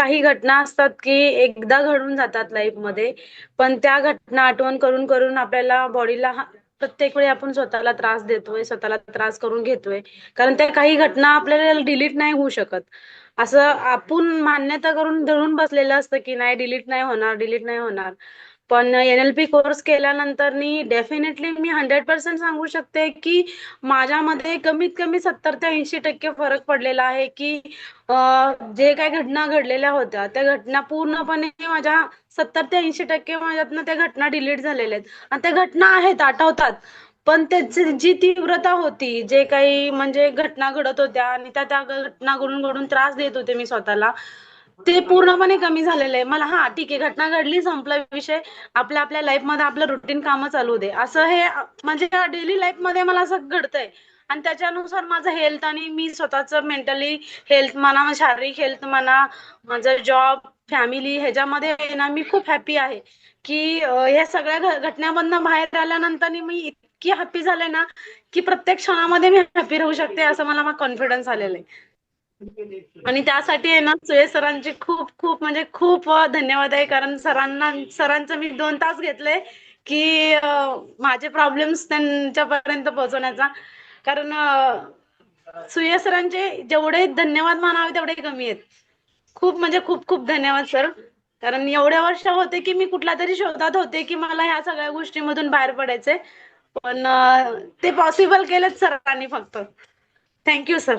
काही घटना असतात की एकदा घडून जातात लाईफमध्ये, पण त्या घटना आठवण करून करून आपल्याला बॉडीला प्रत्येक वेळी आपण स्वतःला त्रास देतोय, स्वतःला त्रास करून घेतोय. कारण त्या काही घटना आपल्याला डिलीट नाही होऊ शकत. असं आपण मान्यता करून धरून बसलेलं असतं की नाही डिलीट नाही होणार, डिलीट नाही होणार. पण NLP कोर्स केल्यानंतर डेफिनेटली मी 100% सांगू शकते की माझ्यामध्ये कमीत कमी 70 ते 80% फरक पडलेला आहे की जे काही घटना घडलेल्या होत्या त्या घटना पूर्णपणे माझ्या 70 ते 80% माझ्यातनं त्या घटना डिलीट झालेल्या आहेत. आणि त्या घटना आहेत, आठवतात. पण त्याची जी तीव्रता होती, जे काही म्हणजे घटना घडत होत्या आणि त्या त्या घटना घडून घडून त्रास देत होते मी स्वतःला, ते पूर्णपणे कमी झालेलं आहे. मला हा ठीक आहे, घटना घडली, संपला विषय. आपल्या आपल्या लाईफमध्ये आपलं रुटीन कामं चालू दे. असं हे म्हणजे डेली लाईफमध्ये मला असं घडतंय. आणि त्याच्यानुसार माझं हेल्थ आणि मी स्वतःचं मेंटली हेल्थ म्हणा, शारीरिक हेल्थ म्हणा, माझं जॉब, फॅमिली ह्याच्यामध्ये आहे ना मी खूप हॅपी आहे, की ह्या सगळ्या घटनांमधनं बाहेर आल्यानंतर मी इतकी हॅपी झाले ना, की प्रत्येक क्षणामध्ये मी हॅपी राहू शकते असं मला कॉन्फिडन्स आलेलं आहे. आणि त्यासाठी आहे ना सुयश सरांचे खूप खूप म्हणजे खूप धन्यवाद आहे. कारण सरांचं मी 2 तास घेतले की माझे प्रॉब्लेम्स त्यांच्यापर्यंत पोहोचवण्याचा. कारण सुयश सरांचे जेवढे धन्यवाद मानावे तेवढे कमी आहेत. खूप म्हणजे खूप खूप धन्यवाद सर. कारण एवढ्या वर्ष होते की मी कुठल्या तरी शोधात होते की मला ह्या सगळ्या गोष्टीमधून बाहेर पडायचे. पण ते पॉसिबल केलेच सरांनी फक्त. Thank you sir.